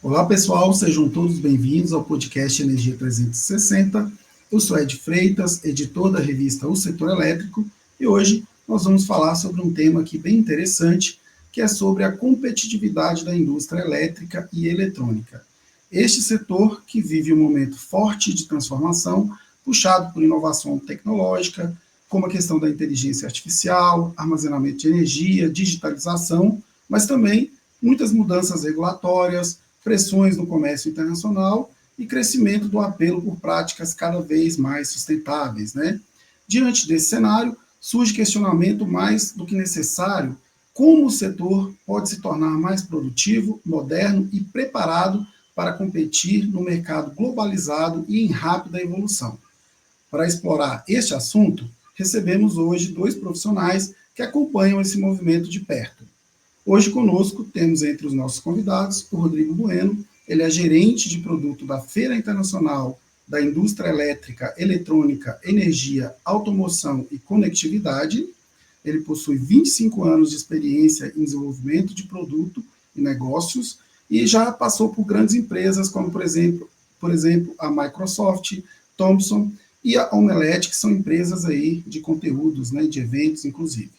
Olá, pessoal, sejam todos bem-vindos ao podcast Energia 360. Eu sou Ed Freitas, editor da revista O Setor Elétrico, e hoje nós vamos falar sobre um tema aqui bem interessante, que é sobre a competitividade da indústria elétrica e eletrônica. Este setor que vive um momento forte de transformação, puxado por inovação tecnológica, como a questão da inteligência artificial, armazenamento de energia, digitalização, mas também muitas mudanças regulatórias, pressões no comércio internacional e crescimento do apelo por práticas cada vez mais sustentáveis, né? Diante desse cenário, surge questionamento mais do que necessário: como o setor pode se tornar mais produtivo, moderno e preparado para competir no mercado globalizado e em rápida evolução. Para explorar este assunto, recebemos hoje dois profissionais que acompanham esse movimento de perto. Hoje conosco temos entre os nossos convidados o Rodrigo Bueno. Ele é gerente de produto da Feira Internacional da Indústria Elétrica, Eletrônica, Energia, Automoção e Conectividade. Ele possui 25 anos de experiência em desenvolvimento de produto e negócios e já passou por grandes empresas como, por exemplo, a Microsoft, Thomson e a Omelete, que são empresas aí de conteúdos, né, de eventos, inclusive.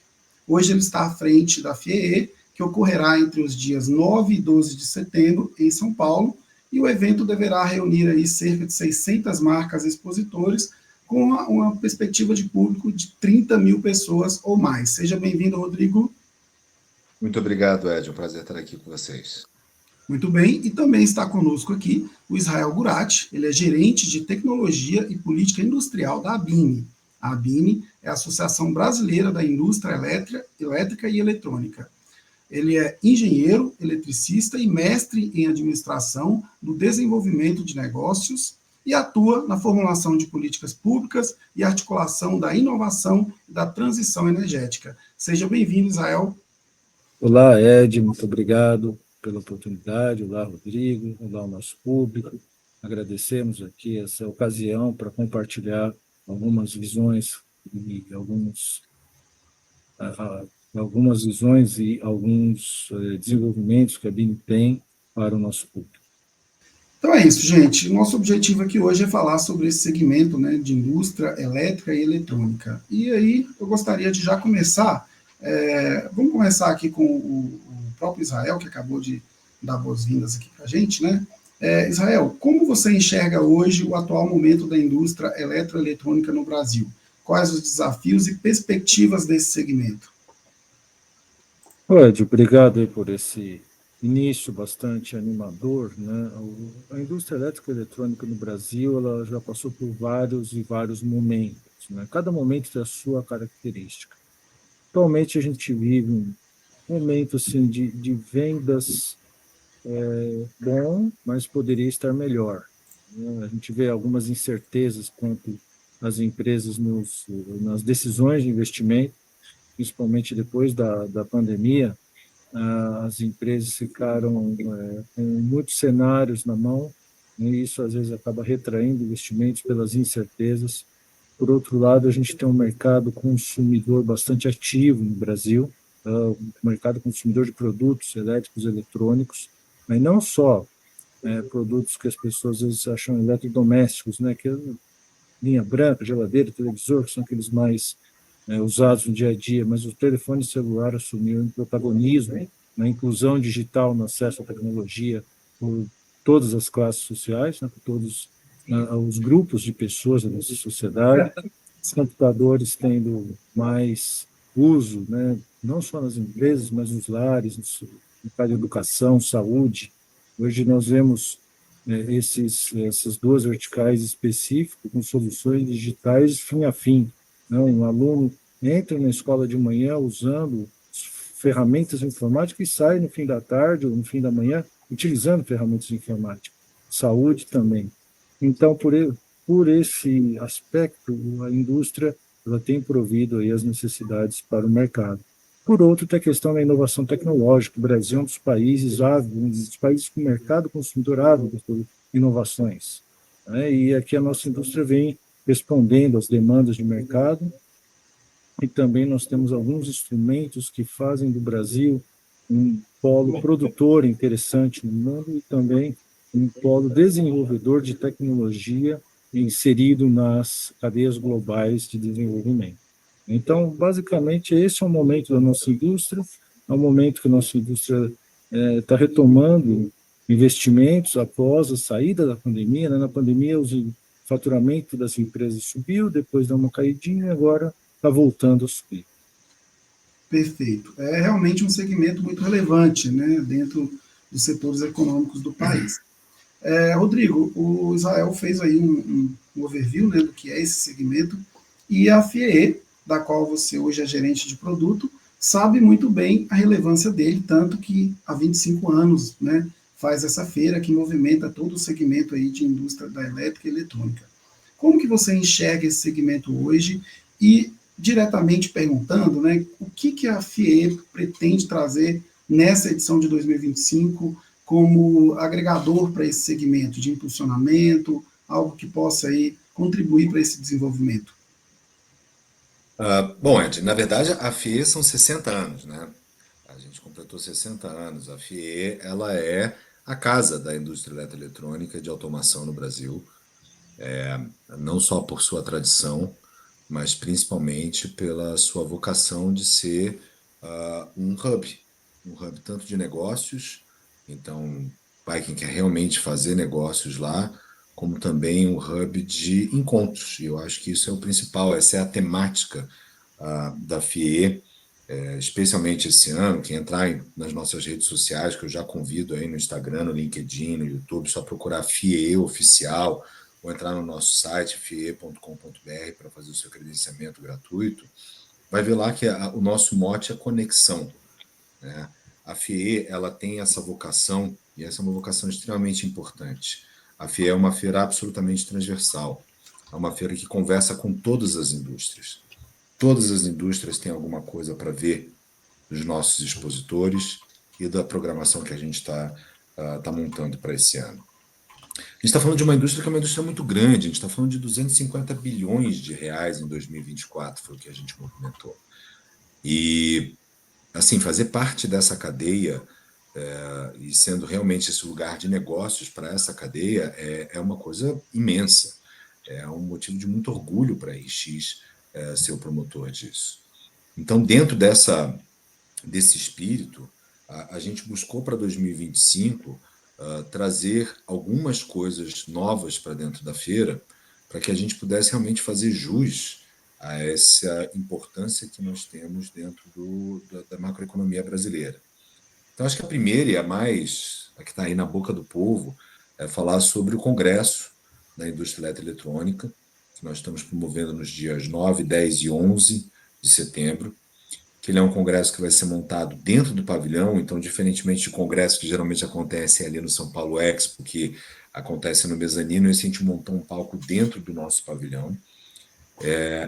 Hoje ele está à frente da FIEE, que ocorrerá entre os dias 9 e 12 de setembro, em São Paulo, e o evento deverá reunir aí cerca de 600 marcas expositores, com uma perspectiva de público de 30 mil pessoas ou mais. Seja bem-vindo, Rodrigo. Muito obrigado, Ed. É um prazer estar aqui com vocês. Muito bem, e também está conosco aqui o Israel Gurati. Ele é gerente de tecnologia e política industrial da ABINE. A ABINE é a Associação Brasileira da Indústria Elétrica e Eletrônica. Ele é engenheiro, eletricista e mestre em administração do desenvolvimento de negócios e atua na formulação de políticas públicas e articulação da inovação e da transição energética. Seja bem-vindo, Israel. Olá, Ed, muito obrigado pela oportunidade. Olá, Rodrigo. Olá, ao nosso público. Agradecemos aqui essa ocasião para compartilhar algumas visões e algumas visões e alguns desenvolvimentos que a BIM tem para o nosso público. Então é isso, gente. Nosso objetivo aqui hoje é falar sobre esse segmento, né, de indústria elétrica e eletrônica. E aí eu gostaria de já começar, vamos começar aqui com o próprio Israel, que acabou de dar boas-vindas aqui para a gente, né? Israel, como você enxerga hoje o atual momento da indústria eletroeletrônica no Brasil? Quais os desafios e perspectivas desse segmento? Ed, obrigado aí por esse início bastante animador, né? A indústria elétrica e eletrônica no Brasil, ela já passou por vários momentos, né? Cada momento tem a sua característica. Atualmente a gente vive um momento assim de vendas bom, mas poderia estar melhor, né? A gente vê algumas incertezas quanto às empresas nas decisões de investimento, principalmente depois da pandemia. As empresas ficaram com muitos cenários na mão, e isso às vezes acaba retraindo investimentos pelas incertezas. Por outro lado, a gente tem um mercado consumidor bastante ativo no Brasil, um mercado consumidor de produtos elétricos e eletrônicos, mas não só produtos que as pessoas às vezes acham eletrodomésticos, né, que é linha branca, geladeira, televisor, que são aqueles mais usados no dia a dia, mas o telefone celular assumiu um protagonismo na inclusão digital, no acesso à tecnologia por todas as classes sociais, né, por todos os grupos de pessoas da nossa sociedade. Os computadores tendo mais uso, né, não só nas empresas, mas nos lares, no mercado de educação, saúde. Hoje nós vemos essas duas verticais específicas com soluções digitais fim a fim. Um aluno entra na escola de manhã usando ferramentas informáticas e sai no fim da tarde ou no fim da manhã utilizando ferramentas informáticas. Saúde também. Então, por esse aspecto, a indústria ela tem provido aí as necessidades para o mercado. Por outro, tem a questão da inovação tecnológica. O Brasil é um dos países ávidos, com mercado consumidor ávido por inovações, né? E aqui a nossa indústria vem respondendo às demandas de mercado, e também nós temos alguns instrumentos que fazem do Brasil um polo produtor interessante no mundo e também um polo desenvolvedor de tecnologia inserido nas cadeias globais de desenvolvimento. Então, basicamente, esse é o momento da nossa indústria, é o momento que a nossa indústria está retomando investimentos após a saída da pandemia. Né? Na pandemia, o faturamento das empresas subiu, depois deu uma caidinha e agora está voltando a subir. Perfeito. É realmente um segmento muito relevante, né, dentro dos setores econômicos do país. Rodrigo, o Israel fez aí um overview, né, do que é esse segmento, e a FIE, da qual você hoje é gerente de produto, sabe muito bem a relevância dele, tanto que há 25 anos, né, faz essa feira que movimenta todo o segmento aí de indústria da elétrica e eletrônica. Como que você enxerga esse segmento hoje e diretamente perguntando, né, o que a FIE pretende trazer nessa edição de 2025 como agregador para esse segmento de impulsionamento, algo que possa aí contribuir para esse desenvolvimento? Bom, Ed, na verdade a FIE são 60 anos, né? A gente completou 60 anos. A FIE, ela é a casa da indústria eletroeletrônica de automação no Brasil, não só por sua tradição, mas principalmente pela sua vocação de ser um hub tanto de negócios, então vai quem quer realmente fazer negócios lá, como também um hub de encontros. E eu acho que isso é o principal, essa é a temática da FIE, especialmente esse ano. Quem entrar nas nossas redes sociais, que eu já convido aí no Instagram, no LinkedIn, no YouTube, só procurar FIE Oficial, ou entrar no nosso site, fie.com.br, para fazer o seu credenciamento gratuito, vai ver lá que o nosso mote é conexão, né? A FIE, ela tem essa vocação, e essa é uma vocação extremamente importante. A FIE é uma feira absolutamente transversal, é uma feira que conversa com todas as indústrias. Todas as indústrias têm alguma coisa para ver dos nossos expositores e da programação que a gente tá montando para esse ano. A gente está falando de uma indústria que é uma indústria muito grande, a gente está falando de 250 bilhões de reais em 2024, foi o que a gente movimentou. E, assim, fazer parte dessa cadeia e sendo realmente esse lugar de negócios para essa cadeia é uma coisa imensa. É um motivo de muito orgulho para a RX ser o promotor disso. Então, dentro desse espírito, a gente buscou para 2025 trazer algumas coisas novas para dentro da feira, para que a gente pudesse realmente fazer jus a essa importância que nós temos dentro da macroeconomia brasileira. Então, acho que a primeira e a que está aí na boca do povo, é falar sobre o Congresso da Indústria Eletroeletrônica, que nós estamos promovendo nos dias 9, 10 e 11 de setembro, que ele é um congresso que vai ser montado dentro do pavilhão, então, diferentemente de congresso que geralmente acontece ali no São Paulo Expo, que acontece no mezanino, esse a gente montou um palco dentro do nosso pavilhão.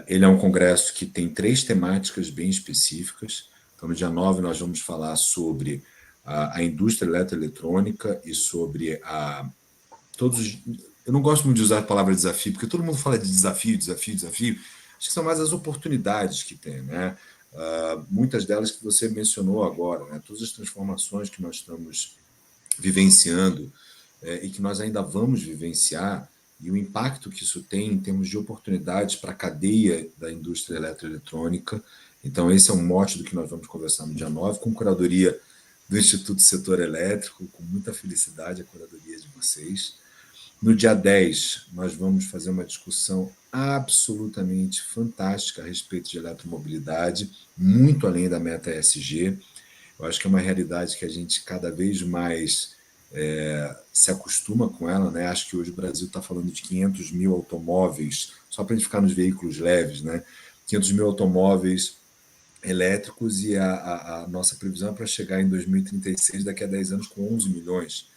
Ele é um congresso que tem 3 temáticas bem específicas. Então, no dia 9, nós vamos falar sobre a indústria eletroeletrônica e sobre todos. Eu não gosto muito de usar a palavra desafio, porque todo mundo fala de desafio, desafio, desafio. Acho que são mais as oportunidades que tem, né? Muitas delas que você mencionou agora, né? Todas as transformações que nós estamos vivenciando e que nós ainda vamos vivenciar, e o impacto que isso tem em termos de oportunidades para a cadeia da indústria eletroeletrônica. Então, esse é um mote do que nós vamos conversar no dia 9, com curadoria do Instituto Setor Elétrico, com muita felicidade a curadoria de vocês. No dia 10, nós vamos fazer uma discussão absolutamente fantástica a respeito de eletromobilidade, muito além da meta ESG. Eu acho que é uma realidade que a gente cada vez mais se acostuma com ela, né? Acho que hoje o Brasil está falando de 500 mil automóveis, só para a gente ficar nos veículos leves, né? 500 mil automóveis elétricos, e a nossa previsão é para chegar em 2036, daqui a 10 anos, com 11 milhões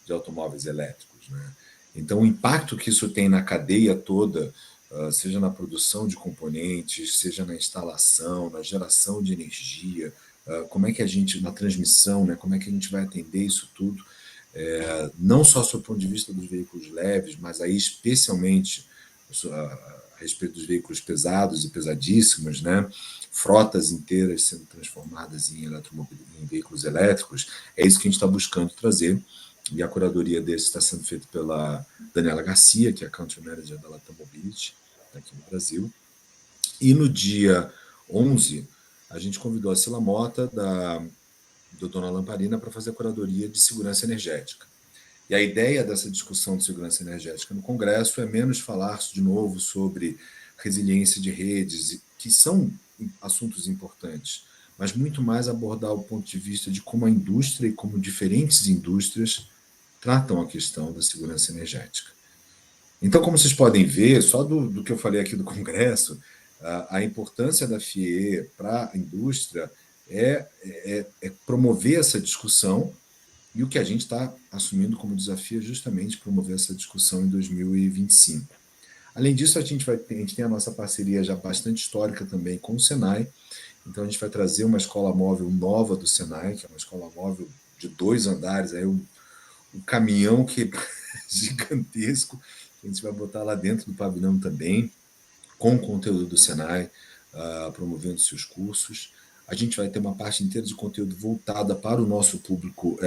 de automóveis elétricos, né? Então, o impacto que isso tem na cadeia toda, seja na produção de componentes, seja na instalação, na geração de energia, como é que a gente, na transmissão, né, como é que a gente vai atender isso tudo, não só sob o ponto de vista dos veículos leves, mas aí especialmente a respeito dos veículos pesados e pesadíssimos, né? Frotas inteiras sendo transformadas em veículos elétricos. É isso que a gente está buscando trazer, e a curadoria desse está sendo feita pela Daniela Garcia, que é a Country Manager da Latam Mobility, aqui no Brasil. E no dia 11, a gente convidou a Sila Mota, do Dona Lamparina, para fazer a curadoria de segurança energética. E a ideia dessa discussão de segurança energética no Congresso é menos falar de novo sobre resiliência de redes, que são assuntos importantes, mas muito mais abordar o ponto de vista de como a indústria e como diferentes indústrias tratam a questão da segurança energética. Então, como vocês podem ver, só do que eu falei aqui do Congresso, a importância da FIE para a indústria é promover essa discussão, e o que a gente está assumindo como desafio é justamente promover essa discussão em 2025. Além disso, a gente tem a nossa parceria já bastante histórica também com o Senai. Então, a gente vai trazer uma escola móvel nova do Senai, que é uma escola móvel de 2 andares, aí um caminhão que é gigantesco, que a gente vai botar lá dentro do pavilhão também, com conteúdo do Senai, promovendo seus cursos. A gente vai ter uma parte inteira de conteúdo voltada para o nosso público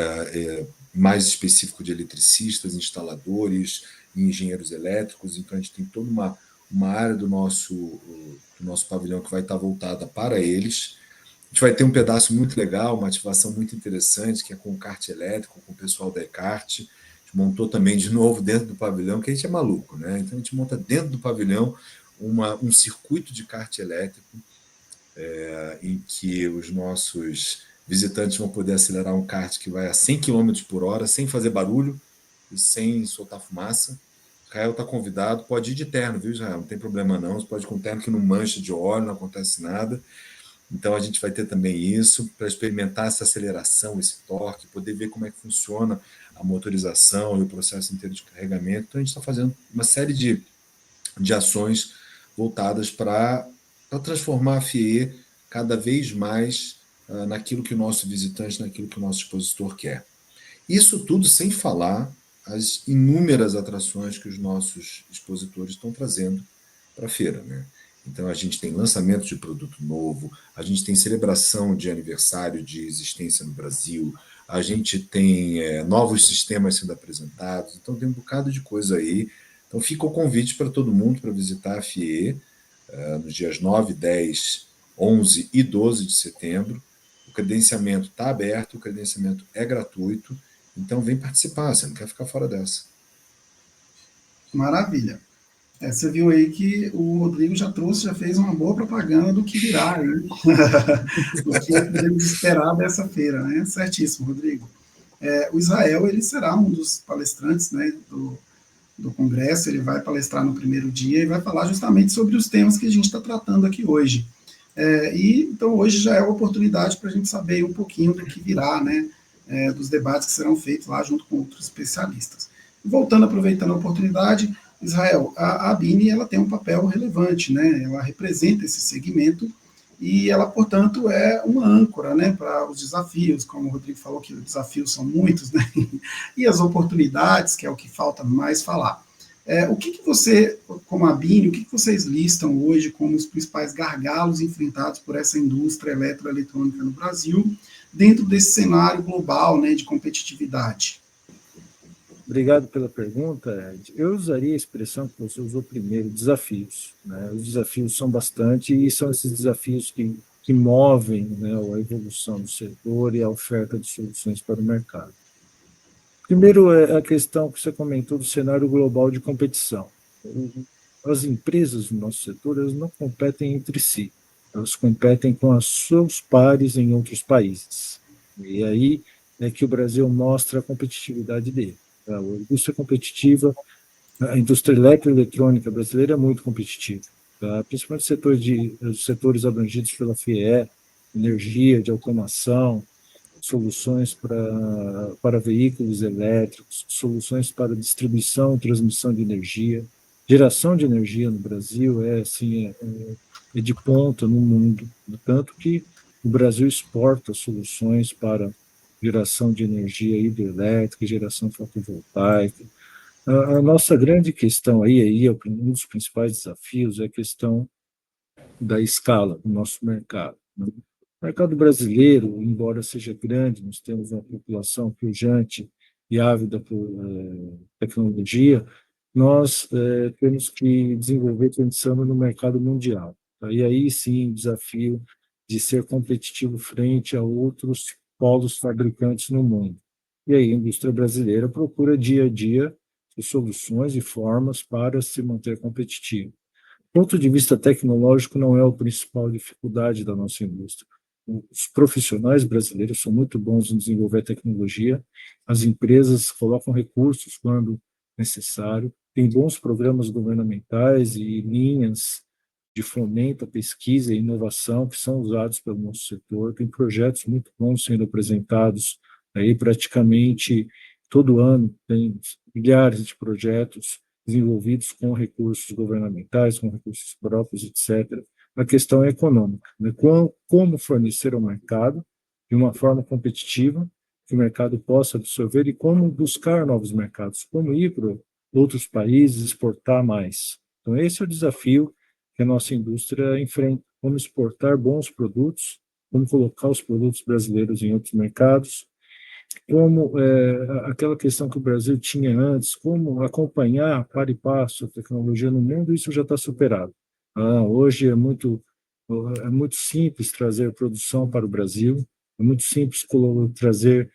mais específico de eletricistas, instaladores e engenheiros elétricos. Então, a gente tem toda uma área do nosso pavilhão que vai estar voltada para eles. A gente vai ter um pedaço muito legal, uma ativação muito interessante, que é com o kart elétrico, com o pessoal da Ecart. A gente montou também de novo dentro do pavilhão, que a gente é maluco, né? Então, a gente monta dentro do pavilhão um circuito de kart elétrico, em que os nossos visitantes vão poder acelerar um kart que vai a 100 km por hora, sem fazer barulho e sem soltar fumaça. Israel está convidado, pode ir de terno, viu, Israel? Não tem problema não, você pode ir com terno que não mancha de óleo, não acontece nada. Então, a gente vai ter também isso, para experimentar essa aceleração, esse torque, poder ver como é que funciona a motorização e o processo inteiro de carregamento. Então, a gente está fazendo uma série de ações voltadas para transformar a FIE cada vez mais naquilo que o nosso visitante, naquilo que o nosso expositor quer. Isso tudo sem falar as inúmeras atrações que os nossos expositores estão trazendo para a feira, né? Então, a gente tem lançamento de produto novo, a gente tem celebração de aniversário de existência no Brasil, a gente tem novos sistemas sendo apresentados, então tem um bocado de coisa aí. Então, fica o convite para todo mundo para visitar a FIE nos dias 9, 10, 11 e 12 de setembro. O credenciamento está aberto, o credenciamento é gratuito, então vem participar, você não quer ficar fora dessa. Maravilha. Você viu aí que o Rodrigo já fez uma boa propaganda do que virá aí, o que podemos esperar dessa feira, né? Certíssimo, Rodrigo. O Israel, ele será um dos palestrantes, né, do Congresso, ele vai palestrar no primeiro dia e vai falar justamente sobre os temas que a gente está tratando aqui hoje. Então, hoje já é a oportunidade para a gente saber um pouquinho do que virá, né, dos debates que serão feitos lá junto com outros especialistas. Voltando, aproveitando a oportunidade, Israel, a ABINE, ela tem um papel relevante, né, ela representa esse segmento e ela, portanto, é uma âncora, né, para os desafios, como o Rodrigo falou que os desafios são muitos, né, e as oportunidades, que é o que falta mais falar. O que você, como a BINE, o que vocês listam hoje como os principais gargalos enfrentados por essa indústria eletroeletrônica no Brasil, dentro desse cenário global, né, de competitividade? Obrigado pela pergunta, Ed. Eu usaria a expressão que você usou primeiro, desafios, né? Os desafios são bastante e são esses desafios que movem, né, a evolução do setor e a oferta de soluções para o mercado. Primeiro é a questão que você comentou do cenário global de competição. As empresas no nosso setor, elas não competem entre si, elas competem com os seus pares em outros países. E aí é que o Brasil mostra a competitividade dele. A indústria competitiva, a indústria eletroeletrônica brasileira é muito competitiva, principalmente os setores abrangidos pela FIE, energia, de automação, soluções para veículos elétricos, soluções para distribuição e transmissão de energia. Geração de energia no Brasil é de ponta no mundo, tanto que o Brasil exporta soluções para geração de energia hidrelétrica, geração fotovoltaica, A nossa grande questão aí um dos principais desafios é a questão da escala do nosso mercado, né? O mercado brasileiro, embora seja grande, nós temos uma população pujante e ávida por tecnologia, nós temos que desenvolver pensando no mercado mundial, tá? E aí sim, o desafio de ser competitivo frente a outros polos fabricantes no mundo. E aí a indústria brasileira procura dia a dia soluções e formas para se manter competitiva. Do ponto de vista tecnológico, não é a principal dificuldade da nossa indústria. Os profissionais brasileiros são muito bons em desenvolver tecnologia, as empresas colocam recursos quando necessário, tem bons programas governamentais e linhas de fomento à pesquisa e inovação que são usados pelo nosso setor, tem projetos muito bons sendo apresentados aí praticamente todo ano, tem milhares de projetos desenvolvidos com recursos governamentais, com recursos próprios, etc. A questão é econômica, né? Como fornecer ao mercado de uma forma competitiva, que o mercado possa absorver e como buscar novos mercados, como ir para outros países, exportar mais. Então, esse é o desafio que a nossa indústria enfrenta, como exportar bons produtos, como colocar os produtos brasileiros em outros mercados, como aquela questão que o Brasil tinha antes, como acompanhar para e passo a tecnologia no mundo, isso já está superado. Hoje é muito simples trazer produção para o Brasil, é muito simples trazer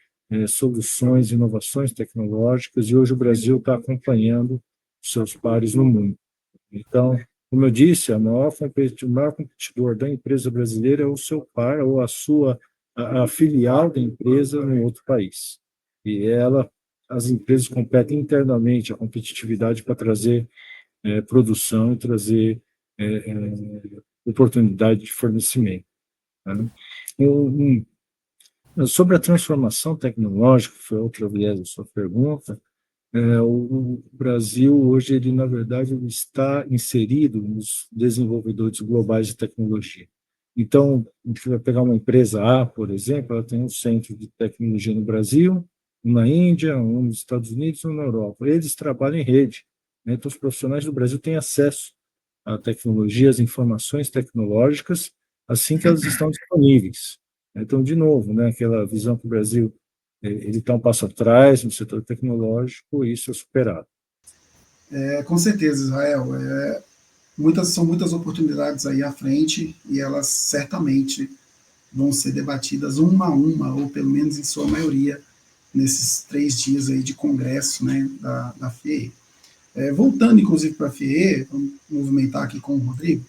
soluções, inovações tecnológicas, e hoje o Brasil está acompanhando seus pares no mundo. Então, como eu disse, o maior competidor da empresa brasileira é o seu par ou a filial da empresa no outro país. E as empresas competem internamente a competitividade para trazer produção e trazer oportunidade de fornecimento, né? Sobre a transformação tecnológica, que foi outra viés da sua pergunta, o Brasil hoje ele na verdade ele está inserido nos desenvolvedores globais de tecnologia. Então, a gente vai pegar uma empresa A, por exemplo, ela tem um centro de tecnologia no Brasil, um na Índia, um nos Estados Unidos, um na Europa. Eles trabalham em rede, né? Então, os profissionais do Brasil têm acesso a tecnologias, informações tecnológicas, assim que elas estão disponíveis. Então, de novo, né, aquela visão que o Brasil ele está um passo atrás no setor tecnológico, e isso é superado. Com certeza, Israel. São muitas oportunidades aí à frente e elas certamente vão ser debatidas uma a uma, ou pelo menos em sua maioria, nesses 3 dias aí de congresso, né, da FIE. Voltando, inclusive, para a FIE, vamos movimentar aqui com o Rodrigo.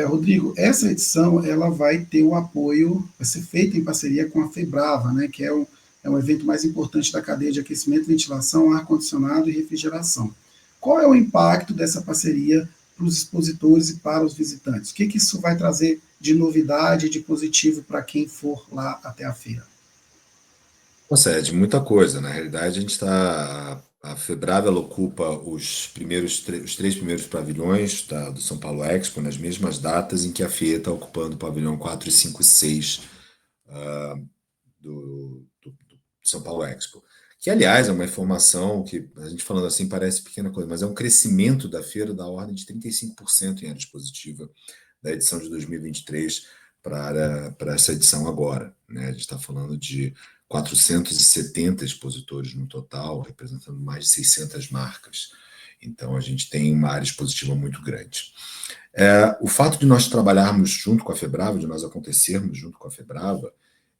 Rodrigo, essa edição ela vai ter o apoio, vai ser feita em parceria com a FEBRAVA, né, que é um evento mais importante da cadeia de aquecimento, ventilação, ar-condicionado e refrigeração. Qual é o impacto dessa parceria para os expositores e para os visitantes? O que isso vai trazer de novidade, de positivo para quem for lá até a feira? Nossa, é de muita coisa. Na realidade, a gente está. A Febrava ela ocupa os 3 primeiros pavilhões do São Paulo Expo, nas mesmas datas em que a FIE está ocupando o pavilhão 4, 5 e 6 do São Paulo Expo. Que, aliás, é uma informação que, a gente falando assim, parece pequena coisa, mas é um crescimento da feira da ordem de 35% em área expositiva da edição de 2023 para essa edição agora, né? A gente está falando de 470 expositores no total, representando mais de 600 marcas. Então, a gente tem uma área expositiva muito grande. O fato de nós trabalharmos junto com a Febrava, de nós acontecermos junto com a Febrava,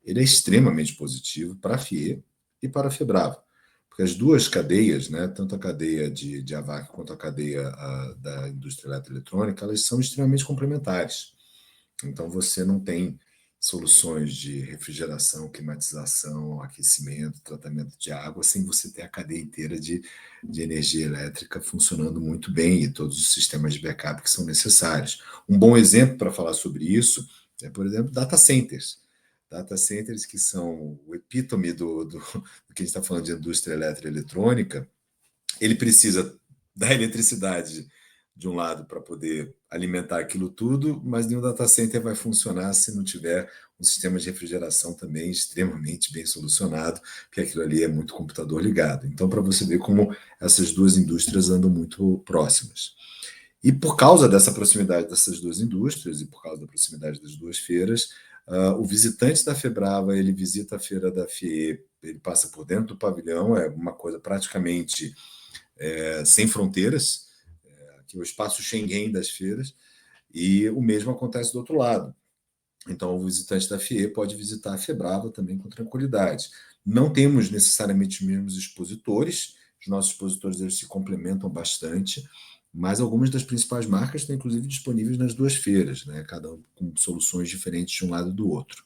ele é extremamente positivo para a FIE e para a Febrava, porque as duas cadeias, né, tanto a cadeia de AVAC quanto a cadeia da indústria eletroeletrônica, elas são extremamente complementares. Então, você não tem soluções de refrigeração, climatização, aquecimento, tratamento de água, sem você ter a cadeia inteira de energia elétrica funcionando muito bem e todos os sistemas de backup que são necessários. Um bom exemplo para falar sobre isso é, por exemplo, data centers. Data centers que são o epítome do que a gente está falando de indústria elétrica e eletrônica. Ele precisa da eletricidade de um lado, para poder alimentar aquilo tudo, mas nenhum data center vai funcionar se não tiver um sistema de refrigeração também extremamente bem solucionado, porque aquilo ali é muito computador ligado. Então, para você ver como essas duas indústrias andam muito próximas. E por causa dessa proximidade dessas duas indústrias e por causa da proximidade das duas feiras, o visitante da Febrava, ele visita a feira da FIE, ele passa por dentro do pavilhão, é uma coisa praticamente sem fronteiras, que é o espaço Schengen das feiras, e o mesmo acontece do outro lado. Então, o visitante da FIE pode visitar a Febrava também com tranquilidade. Não temos necessariamente os mesmos expositores, os nossos expositores eles se complementam bastante, mas algumas das principais marcas estão, inclusive, disponíveis nas duas feiras, né? Cada um com soluções diferentes de um lado e do outro.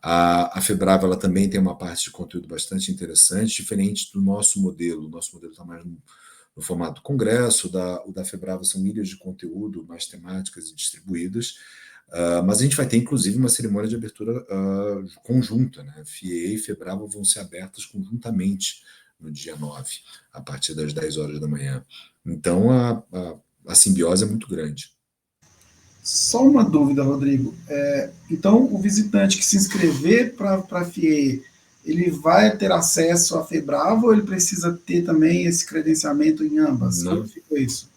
A Febrava ela também tem uma parte de conteúdo bastante interessante, diferente do nosso modelo. O nosso modelo está mais no formato congresso, o da Febrava são ilhas de conteúdo mais temáticas e distribuídas, mas a gente vai ter, inclusive, uma cerimônia de abertura conjunta, né? FIE e Febrava vão ser abertas conjuntamente no dia 9, a partir das 10 horas da manhã. Então, a simbiose é muito grande. Só uma dúvida, Rodrigo. Então, o visitante que se inscrever para a FIE, ele vai ter acesso à Febrava ou ele precisa ter também esse credenciamento em ambas? Como Não, ficou isso?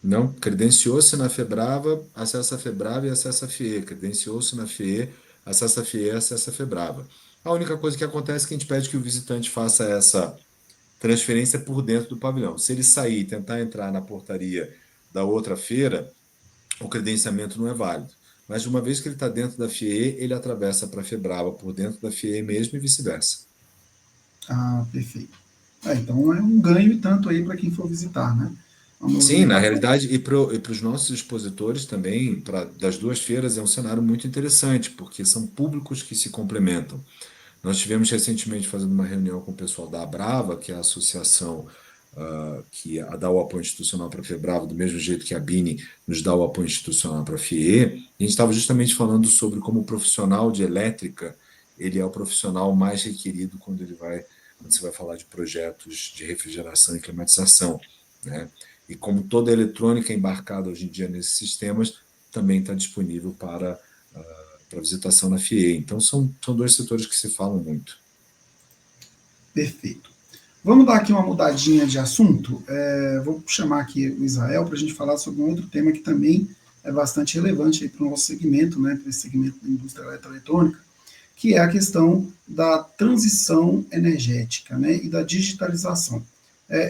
não. Credenciou-se na Febrava, acessa a Febrava e acessa a FIE. Credenciou-se na FIE, acessa a FIE, acessa a Febrava. A única coisa que acontece é que a gente pede que o visitante faça essa transferência por dentro do pavilhão. Se ele sair e tentar entrar na portaria da outra feira, o credenciamento não é válido. Mas uma vez que ele está dentro da FIE, ele atravessa para a Febrava por dentro da FIE mesmo e vice-versa. Ah, perfeito. Então é um ganho e tanto aí para quem for visitar, né? Uma Sim, na movimentação. realidade, e para os nossos expositores também, das duas feiras, é um cenário muito interessante, porque são públicos que se complementam. Nós tivemos recentemente fazendo uma reunião com o pessoal da Abrava, que é a associação que dá o apoio institucional para a Febrava, do mesmo jeito que a Bini nos dá o apoio institucional para a FIE. E a gente estava justamente falando sobre como o profissional de elétrica, ele é o profissional mais requerido quando você vai falar de projetos de refrigeração e climatização, né? E como toda a eletrônica embarcada hoje em dia nesses sistemas, também está disponível para visitação na FIE. Então, são dois setores que se falam muito. Perfeito. Vamos dar aqui uma mudadinha de assunto. Vou chamar aqui o Israel para a gente falar sobre um outro tema que também é bastante relevante para o nosso segmento, né, para esse segmento da indústria eletroeletrônica, que é a questão da transição energética, né, e da digitalização.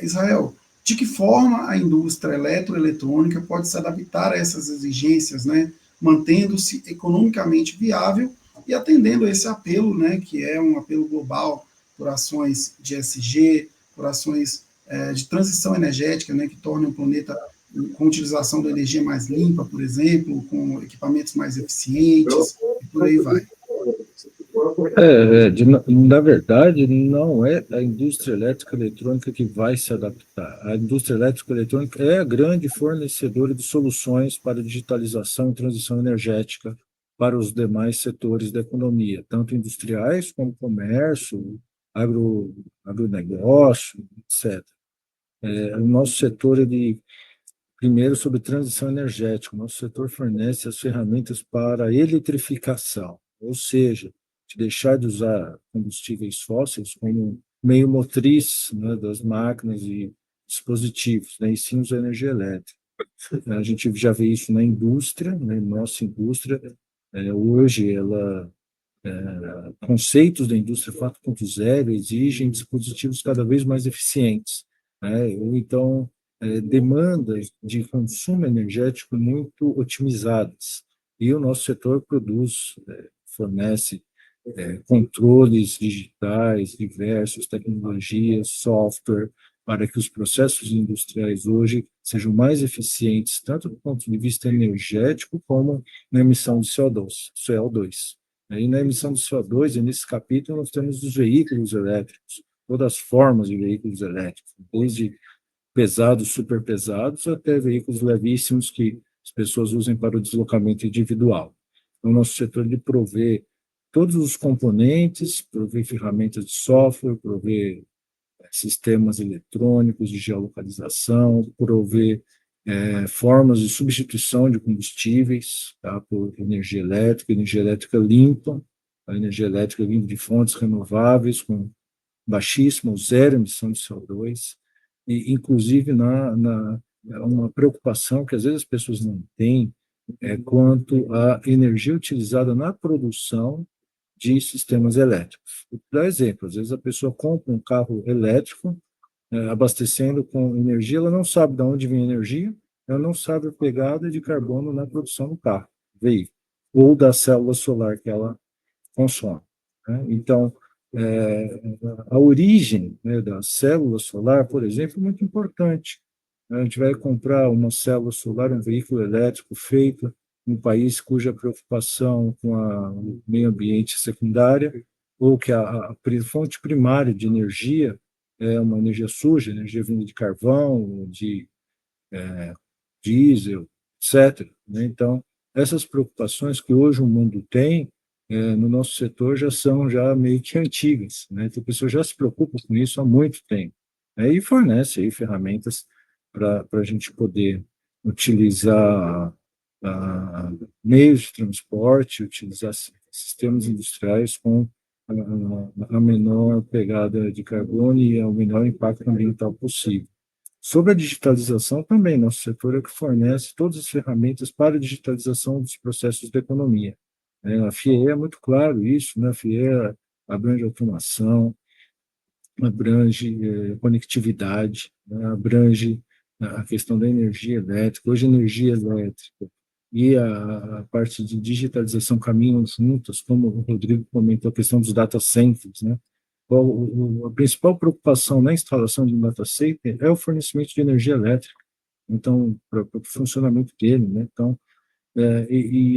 Israel, de que forma a indústria eletroeletrônica pode se adaptar a essas exigências, né, mantendo-se economicamente viável e atendendo a esse apelo, né, que é um apelo global por ações de ESG, por ações de transição energética, né, que tornem o planeta com utilização da energia mais limpa, por exemplo, com equipamentos mais eficientes, e por aí vai. Na verdade, não é a indústria elétrica eletrônica que vai se adaptar. A indústria elétrica eletrônica é a grande fornecedora de soluções para a digitalização e transição energética para os demais setores da economia, tanto industriais como comércio, agronegócio, etc. O nosso setor, primeiro, sobre transição energética, o nosso setor fornece as ferramentas para a eletrificação, ou seja, de deixar de usar combustíveis fósseis como meio motriz, né, das máquinas e dispositivos, né, e sim usar energia elétrica. A gente já vê isso na indústria, né, nossa indústria, hoje conceitos da indústria 4.0 exigem dispositivos cada vez mais eficientes, né? Ou então demandas de consumo energético muito otimizadas. E o nosso setor fornece controles digitais diversos, tecnologias, software, para que os processos industriais hoje sejam mais eficientes, tanto do ponto de vista energético, como na emissão de CO2. E na emissão de CO2, e nesse capítulo, nós temos os veículos elétricos, todas as formas de veículos elétricos, desde pesados, super pesados, até veículos levíssimos que as pessoas usem para o deslocamento individual. O nosso setor de prover todos os componentes, prover ferramentas de software, prover sistemas eletrônicos de geolocalização, prover formas de substituição de combustíveis, tá, por energia elétrica limpa, a energia elétrica vindo de fontes renováveis, com baixíssima ou zero emissão de CO2, e inclusive uma preocupação que às vezes as pessoas não têm quanto à energia utilizada na produção de sistemas elétricos. Por exemplo, às vezes a pessoa compra um carro elétrico, abastecendo com energia, ela não sabe de onde vem a energia, ela não sabe a pegada de carbono na produção do carro, veículo, ou da célula solar que ela consome, né? Então, a origem, né, da célula solar, por exemplo, é muito importante. A gente vai comprar uma célula solar, um veículo elétrico feito em um país cuja preocupação com o meio ambiente é secundária, ou que a fonte primária de energia é uma energia suja, energia vinda de carvão, de diesel, etc., né? Então, essas preocupações que hoje o mundo tem, no nosso setor já meio que antigas, né? Então, a pessoa já se preocupa com isso há muito tempo, né? E fornece aí ferramentas para a gente poder utilizar meios de transporte, utilizar sistemas industriais com a menor pegada de carbono e o menor impacto ambiental possível. Sobre a digitalização também, nosso setor é que fornece todas as ferramentas para a digitalização dos processos da economia. A FIE é muito claro isso, né? A FIE abrange automação, abrange conectividade, né? Abrange a questão da energia elétrica. Hoje, a energia elétrica e a parte de digitalização caminham juntas, como o Rodrigo comentou, a questão dos data centers, né? A principal preocupação na instalação de um data center é o fornecimento de energia elétrica, então, para o funcionamento dele, né? Então,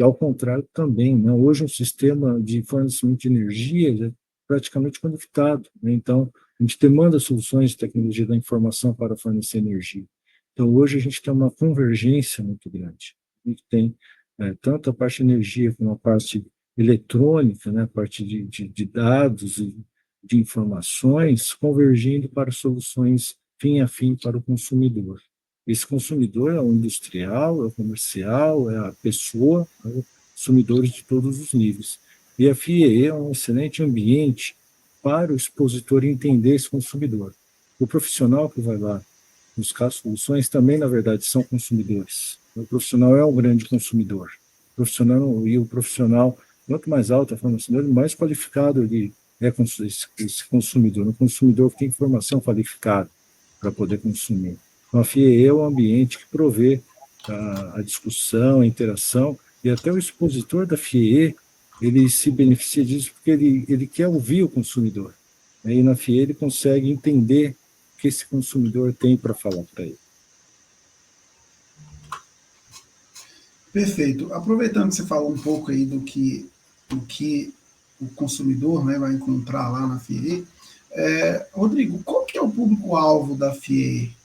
ao contrário também, né? Hoje um sistema de fornecimento de energia é praticamente conectado, né? Então, a gente demanda soluções de tecnologia da informação para fornecer energia. Então, hoje a gente tem uma convergência muito grande. A gente tem tanto a parte de energia como a parte eletrônica, né? A parte de dados e de informações convergindo para soluções fim a fim para o consumidor. Esse consumidor é o industrial, é o comercial, é a pessoa, é consumidores de todos os níveis. E a FIEE é um excelente ambiente para o expositor entender esse consumidor. O profissional que vai lá buscar soluções também, na verdade, são consumidores. O profissional é um grande consumidor. O profissional, quanto mais alta a formação dele, mais qualificado ele é esse consumidor. Um consumidor que tem informação qualificada para poder consumir. Então, a FIEE é um ambiente que provê a discussão, a interação, e até o expositor da FIEE, ele se beneficia disso porque ele quer ouvir o consumidor. Aí na FIEE ele consegue entender o que esse consumidor tem para falar para ele. Perfeito. Aproveitando que você falou um pouco aí do que o consumidor, né, vai encontrar lá na FIE, Rodrigo, qual que é o público-alvo da FIE?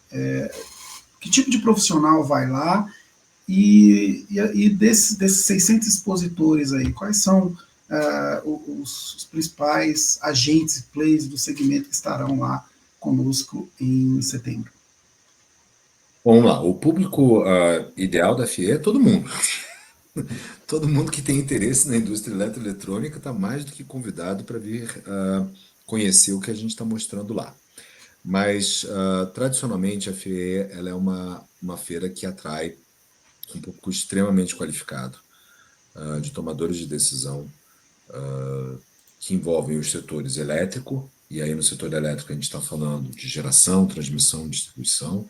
Que tipo de profissional vai lá? E desses 600 expositores aí, quais são os principais agentes e players do segmento que estarão lá conosco em setembro? Vamos lá, o público ideal da FIE é todo mundo. Todo mundo que tem interesse na indústria eletroeletrônica está mais do que convidado para vir conhecer o que a gente está mostrando lá. Mas, tradicionalmente, a FIE ela é uma feira que atrai um público extremamente qualificado, de tomadores de decisão, que envolvem os setores elétrico, e aí no setor elétrico a gente está falando de geração, transmissão, distribuição.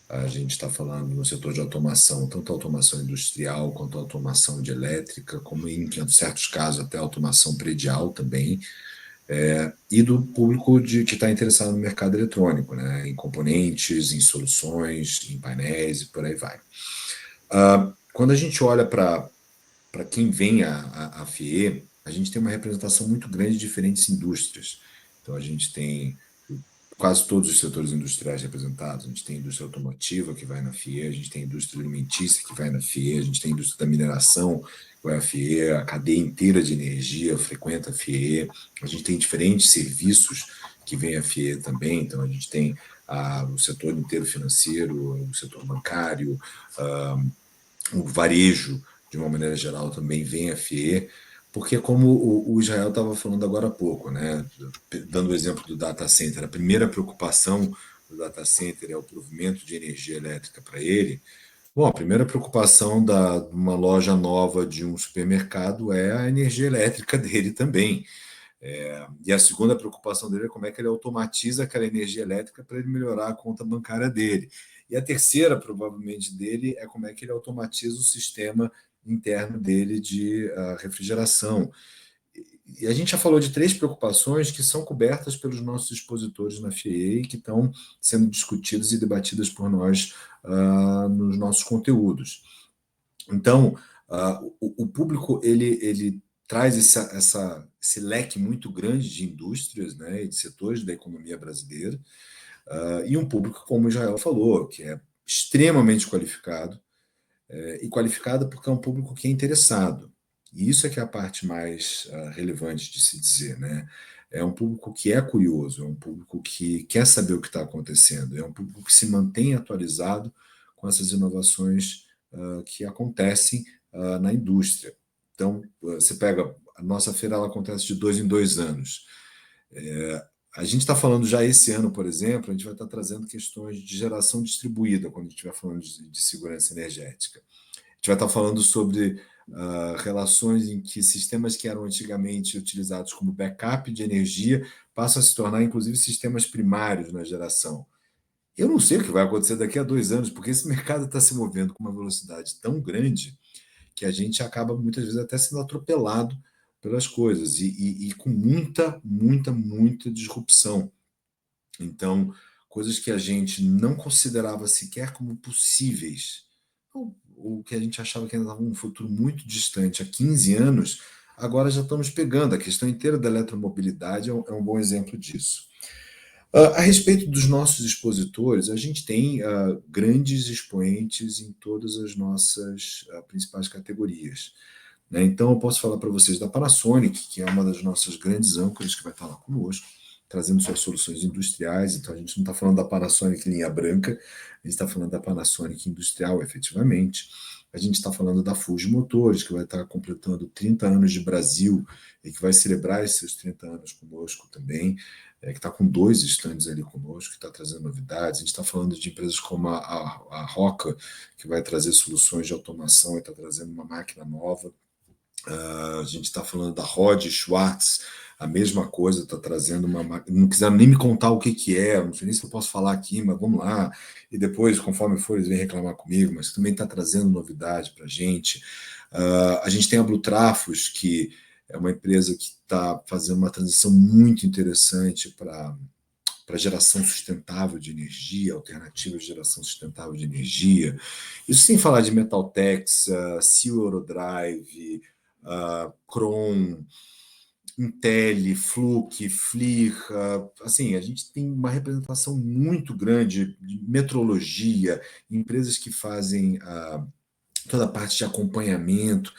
A gente está falando no setor de automação, tanto automação industrial quanto automação de elétrica, como em certos casos até automação predial também, e do público que está interessado no mercado eletrônico, né, em componentes, em soluções, em painéis e por aí vai. Quando a gente olha para quem vem à FIE, a gente tem uma representação muito grande de diferentes indústrias. Então a gente tem quase todos os setores industriais representados. A gente tem a indústria automotiva que vai na FIE, a gente tem a indústria alimentícia que vai na FIE, a gente tem a indústria da mineração que vai à FIE, a cadeia inteira de energia frequenta a FIE, a gente tem diferentes serviços que vêm à FIE também, então a gente tem o setor inteiro financeiro, o setor bancário, o varejo, de uma maneira geral, também vem a FIE, porque como o Israel estava falando agora há pouco, né, dando o exemplo do data center, a primeira preocupação do data center é o provimento de energia elétrica para ele. Bom, a primeira preocupação de uma loja nova de um supermercado é a energia elétrica dele também. E a segunda preocupação dele é como é que ele automatiza aquela energia elétrica para ele melhorar a conta bancária dele. E a terceira, provavelmente, dele é como é que ele automatiza o sistema interno dele de refrigeração. E a gente já falou de 3 preocupações que são cobertas pelos nossos expositores na FIE e que estão sendo discutidas e debatidas por nós nos nossos conteúdos. Então, o público ele traz esse leque muito grande de indústrias, né, e de setores da economia brasileira, e um público, como o Israel falou, que é extremamente qualificado, e qualificado porque é um público que é interessado. E isso é que é a parte mais relevante de se dizer, né? É um público que é curioso, é um público que quer saber o que está acontecendo, é um público que se mantém atualizado com essas inovações que acontecem na indústria. Então, você pega, a nossa feira ela acontece de 2 em 2 anos. A gente está falando já esse ano, por exemplo, a gente vai estar trazendo questões de geração distribuída, quando a gente estiver falando de segurança energética. A gente vai estar falando sobre relações em que sistemas que eram antigamente utilizados como backup de energia passam a se tornar, inclusive, sistemas primários na geração. Eu não sei o que vai acontecer daqui a 2 anos, porque esse mercado está se movendo com uma velocidade tão grande que a gente acaba, muitas vezes, até sendo atropelado pelas coisas e com muita disrupção. Então, coisas que a gente não considerava sequer como possíveis, ou que a gente achava que ainda estava um futuro muito distante, há 15 anos, agora já estamos pegando. A questão inteira da eletromobilidade é um bom exemplo disso. A respeito dos nossos expositores, a gente tem grandes expoentes em todas as nossas principais categorias, né? Então, eu posso falar para vocês da Panasonic, que é uma das nossas grandes âncoras, que vai estar lá conosco, trazendo suas soluções industriais. Então, a gente não está falando da Panasonic linha branca, a gente está falando da Panasonic industrial, efetivamente. A gente está falando da Fuji Motores, que vai estar completando 30 anos de Brasil e que vai celebrar esses seus 30 anos conosco também, que está com 2 estandes ali conosco, que está trazendo novidades. A gente está falando de empresas como a Roca, que vai trazer soluções de automação e está trazendo uma máquina nova. A gente está falando da Rod Schwartz, a mesma coisa, está trazendo uma máquina. Não quiseram nem me contar o que é, não sei nem se eu posso falar aqui, mas vamos lá. E depois, conforme for, eles vêm reclamar comigo, mas também está trazendo novidade para a gente. A gente tem a Blue Trafos, que é uma empresa que está fazendo uma transição muito interessante para geração sustentável de energia, alternativas de geração sustentável de energia. Isso sem falar de Metaltex, Seal Eurodrive, Kron, Intel, Fluke, FLIR. Assim, a gente tem uma representação muito grande de metrologia, empresas que fazem toda a parte de acompanhamento.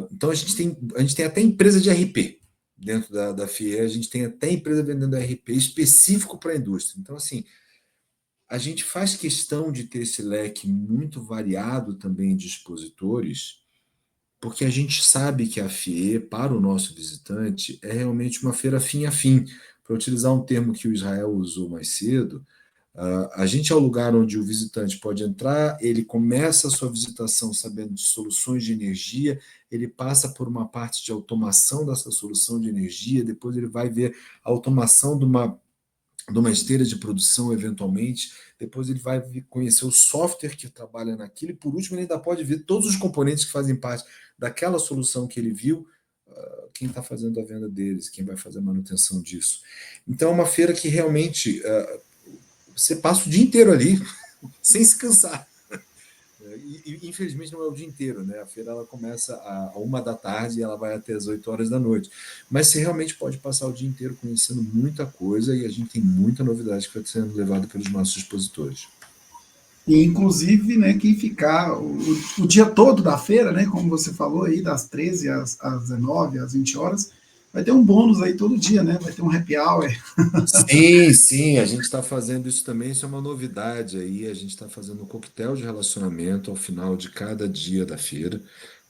Então, a gente tem até empresa de RP dentro da FIE, a gente tem até empresa vendendo RP específico para a indústria. Então, assim, a gente faz questão de ter esse leque muito variado também de expositores, porque a gente sabe que a FIE, para o nosso visitante, é realmente uma feira fim a fim. Para utilizar um termo que o Israel usou mais cedo, a gente é o lugar onde o visitante pode entrar, ele começa a sua visitação sabendo de soluções de energia, ele passa por uma parte de automação dessa solução de energia, depois ele vai ver a automação de uma esteira de produção, eventualmente, depois ele vai conhecer o software que trabalha naquilo, e por último ele ainda pode ver todos os componentes que fazem parte daquela solução que ele viu, quem está fazendo a venda deles, quem vai fazer a manutenção disso. Então é uma feira que realmente você passa o dia inteiro ali, sem se cansar. E infelizmente não é o dia inteiro, né? A feira ela começa às 13h e ela vai até às 20h. Mas você realmente pode passar o dia inteiro conhecendo muita coisa e a gente tem muita novidade que vai sendo levada pelos nossos expositores. E, inclusive, né, quem ficar o dia todo da feira, né, como você falou aí, das 13 às 19, às 20 horas, vai ter um bônus aí todo dia, né? Vai ter um happy hour. Sim, sim, a gente está fazendo isso também, isso é uma novidade aí. A gente está fazendo um coquetel de relacionamento ao final de cada dia da feira,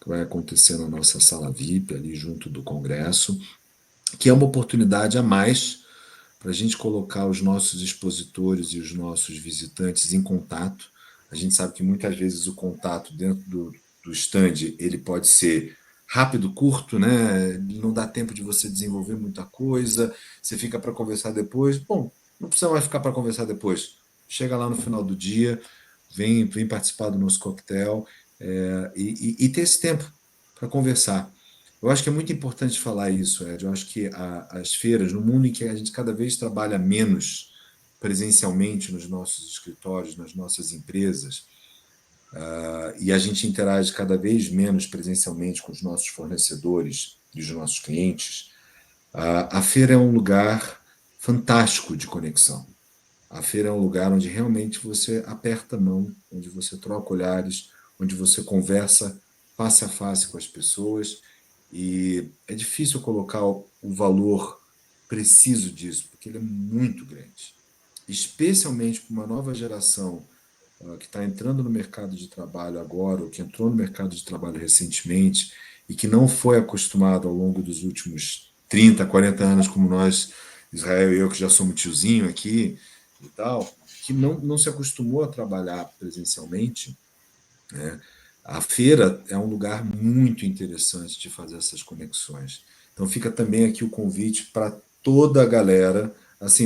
que vai acontecer na nossa sala VIP, ali junto do Congresso, que é uma oportunidade a mais para a gente colocar os nossos expositores e os nossos visitantes em contato. A gente sabe que muitas vezes o contato dentro do stand ele pode ser rápido, curto, né? Não dá tempo de você desenvolver muita coisa, você fica para conversar depois. Bom, não precisa mais ficar para conversar depois. Chega lá no final do dia, vem participar do nosso coquetel e ter esse tempo para conversar. Eu acho que é muito importante falar isso, Ed. Eu acho que as feiras, no mundo em que a gente cada vez trabalha menos presencialmente nos nossos escritórios, nas nossas empresas, e a gente interage cada vez menos presencialmente com os nossos fornecedores e os nossos clientes, a feira é um lugar fantástico de conexão. A feira é um lugar onde realmente você aperta a mão, onde você troca olhares, onde você conversa face a face com as pessoas. E é difícil colocar o valor preciso disso, porque ele é muito grande. Especialmente para uma nova geração que está entrando no mercado de trabalho agora, ou que entrou no mercado de trabalho recentemente, e que não foi acostumado ao longo dos últimos 30, 40 anos, como nós, Israel e eu, que já somos tiozinho aqui e tal, que não se acostumou a trabalhar presencialmente, né? A feira é um lugar muito interessante de fazer essas conexões. Então fica também aqui o convite para toda a galera, assim,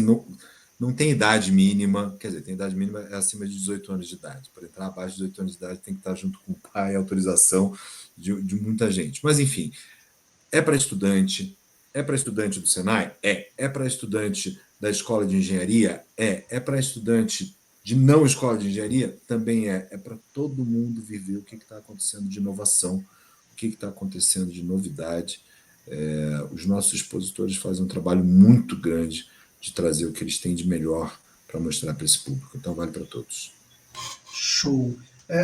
não tem idade mínima, quer dizer, tem idade mínima é acima de 18 anos de idade. Para entrar abaixo de 18 anos de idade tem que estar junto com o pai, autorização de muita gente. Mas enfim, é para estudante do Senai? É para estudante da escola de engenharia? É para estudante de não escola de engenharia? Também é para todo mundo viver o que está acontecendo de inovação, o que está acontecendo de novidade. Os nossos expositores fazem um trabalho muito grande de trazer o que eles têm de melhor para mostrar para esse público. Então, vale para todos. Show.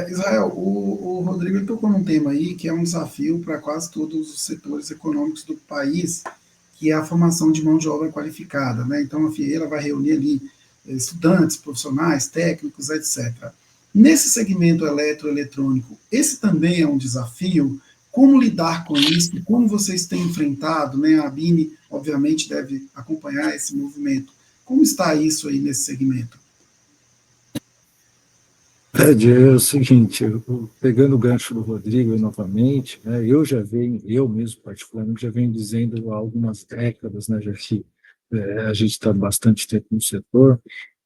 Israel, o Rodrigo ele tocou num tema aí que é um desafio para quase todos os setores econômicos do país, que é a formação de mão de obra qualificada, né? Então a FIELA vai reunir ali estudantes, profissionais, técnicos, etc. Nesse segmento eletroeletrônico, esse também é um desafio. Como lidar com isso? Como vocês têm enfrentado? Né? A Bini, obviamente, deve acompanhar esse movimento. Como está isso aí nesse segmento? Ed, é o seguinte, pegando o gancho do Rodrigo novamente, né, eu mesmo particularmente, já venho dizendo há algumas décadas, né, já que a gente está bastante tempo no setor,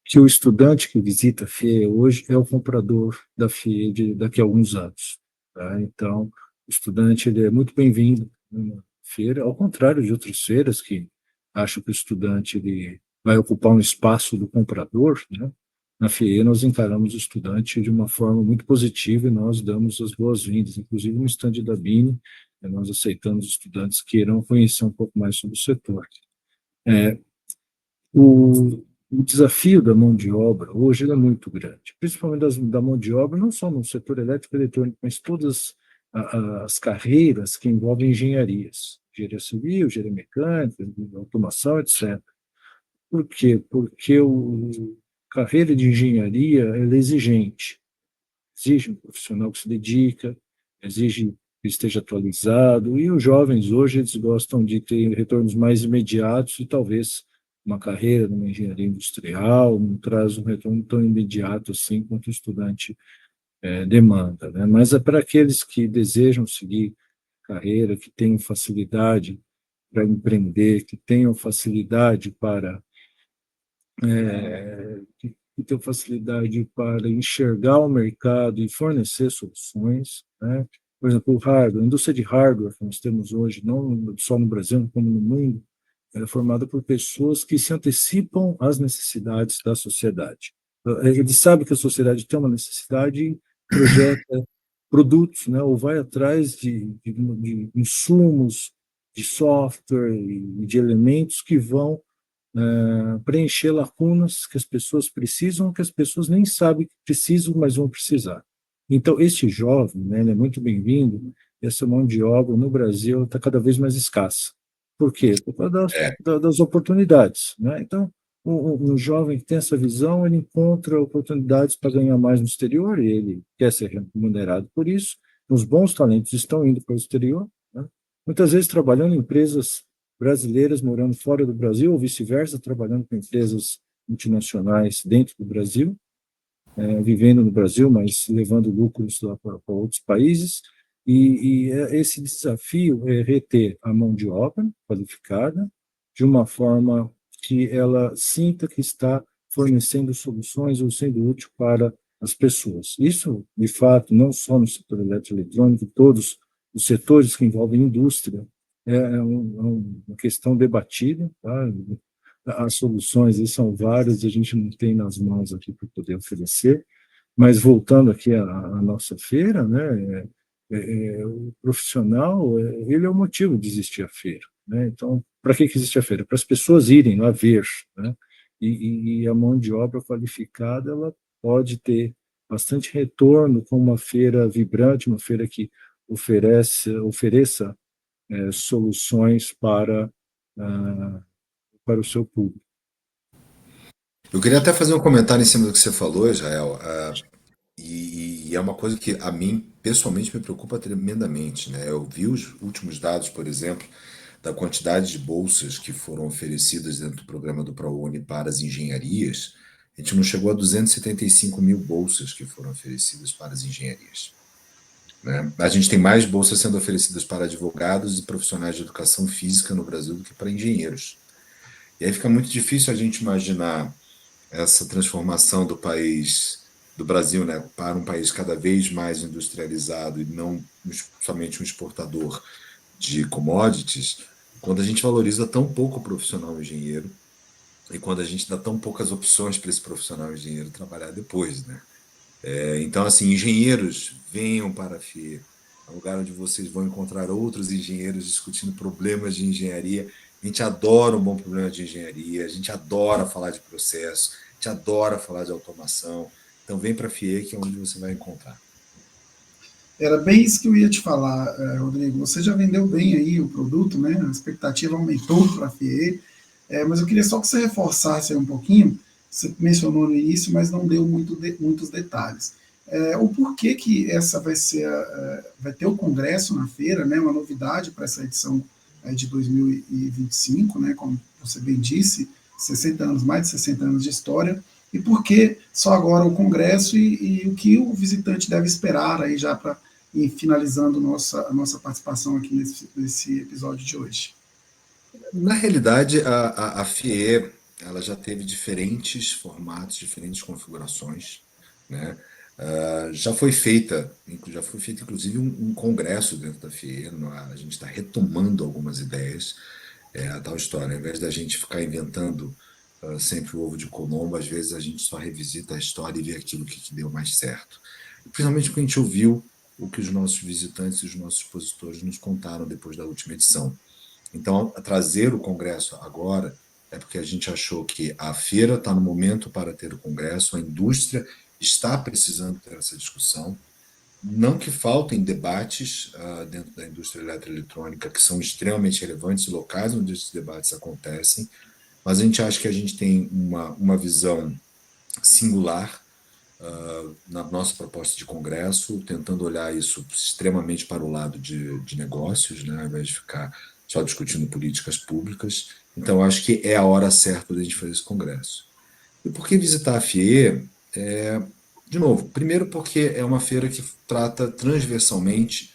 que o estudante que visita a FIE hoje é o comprador da FIE daqui a alguns anos. Tá? Então, o estudante ele é muito bem-vindo na feira, ao contrário de outras feiras que acham que o estudante ele vai ocupar um espaço do comprador, né? Na FIE, nós encaramos o estudante de uma forma muito positiva e nós damos as boas-vindas, inclusive no estande da Bini, nós aceitamos estudantes que queiram conhecer um pouco mais sobre o setor. É, o desafio da mão de obra hoje é muito grande, principalmente da mão de obra, não só no setor elétrico e eletrônico, mas todas as carreiras que envolvem engenharias, engenharia civil, engenharia mecânica, automação, etc. Por quê? Porque carreira de engenharia ela é exigente. Exige um profissional que se dedica, exige que esteja atualizado, e os jovens hoje eles gostam de ter retornos mais imediatos e talvez uma carreira numa engenharia industrial não traz um retorno tão imediato assim quanto o estudante demanda, né? Mas é para aqueles que desejam seguir carreira, que tenham facilidade para empreender, que tenham facilidade para que tem facilidade para enxergar o mercado e fornecer soluções, né? Por exemplo, o hardware, a indústria de hardware que nós temos hoje, não só no Brasil, como no mundo, ela é formada por pessoas que se antecipam às necessidades da sociedade. Ele sabe que a sociedade tem uma necessidade e projeta produtos, né? Ou vai atrás de insumos, de software e de elementos que vão preencher lacunas que as pessoas precisam, que as pessoas nem sabem que precisam, mas vão precisar. Então, este jovem, né, ele é muito bem-vindo, e essa mão de obra no Brasil está cada vez mais escassa. Por quê? Por causa das oportunidades, né? Então, um jovem que tem essa visão, ele encontra oportunidades para ganhar mais no exterior e ele quer ser remunerado por isso. Os bons talentos estão indo para o exterior, né? Muitas vezes trabalhando em empresas brasileiras morando fora do Brasil, ou vice-versa, trabalhando com empresas multinacionais dentro do Brasil, vivendo no Brasil, mas levando lucros lá para outros países. Esse desafio é reter a mão de obra qualificada de uma forma que ela sinta que está fornecendo soluções ou sendo útil para as pessoas. Isso, de fato, não só no setor eletroeletrônico, todos os setores que envolvem indústria, uma questão debatida, tá? As soluções são várias e a gente não tem nas mãos aqui para poder oferecer, mas voltando aqui à nossa feira, né, o profissional, ele é o motivo de existir a feira, né? Então, para que existe a feira? Para as pessoas irem lá ver, né? E a mão de obra qualificada, ela pode ter bastante retorno com uma feira vibrante, uma feira que ofereça soluções para o seu público. Eu queria até fazer um comentário em cima do que você falou, Israel, e é uma coisa que a mim, pessoalmente, me preocupa tremendamente, né? Eu vi os últimos dados, por exemplo, da quantidade de bolsas que foram oferecidas dentro do programa do ProUni para as engenharias. A gente não chegou a 275 mil bolsas que foram oferecidas para as engenharias, né? A gente tem mais bolsas sendo oferecidas para advogados e profissionais de educação física no Brasil do que para engenheiros. E aí fica muito difícil a gente imaginar essa transformação do país, do Brasil, né, para um país cada vez mais industrializado e não somente um exportador de commodities, quando a gente valoriza tão pouco o profissional engenheiro e quando a gente dá tão poucas opções para esse profissional engenheiro trabalhar depois, né? Então, assim, engenheiros, venham para a FIE, é um lugar onde vocês vão encontrar outros engenheiros discutindo problemas de engenharia. A gente adora um bom problema de engenharia, a gente adora falar de processo, a gente adora falar de automação. Então, vem para a FIE, que é onde você vai encontrar. Era bem isso que eu ia te falar, Rodrigo. Você já vendeu bem aí o produto, né? A expectativa aumentou para a FIE, mas eu queria só que você reforçasse aí um pouquinho. Você mencionou no início, mas não deu muitos detalhes. O porquê que essa vai ter o congresso na feira, né? Uma novidade para essa edição de 2025, né? Como você bem disse, 60 anos, mais de 60 anos de história. E por que só agora o congresso e o que o visitante deve esperar aí já para ir finalizando a nossa participação aqui nesse episódio de hoje? Na realidade, a FIE ela já teve diferentes formatos, diferentes configurações, né? Já foi feita inclusive um congresso dentro da FIE. A gente está retomando algumas ideias, a tal história. Ao invés da gente ficar inventando sempre o ovo de Colombo, às vezes a gente só revisita a história e vê aquilo que deu mais certo. Principalmente porque a gente ouviu o que os nossos visitantes e os nossos expositores nos contaram depois da última edição. Então, trazer o Congresso agora é porque a gente achou que a feira está no momento para ter o Congresso, a indústria está precisando ter essa discussão. Não que faltem debates dentro da indústria eletroeletrônica que são extremamente relevantes, locais onde esses debates acontecem, mas a gente acha que a gente tem uma visão singular na nossa proposta de Congresso, tentando olhar isso extremamente para o lado de negócios, né, ao invés de ficar só discutindo políticas públicas. Então, acho que é a hora certa de a gente fazer esse congresso. E por que visitar a FIE? De novo, primeiro porque é uma feira que trata transversalmente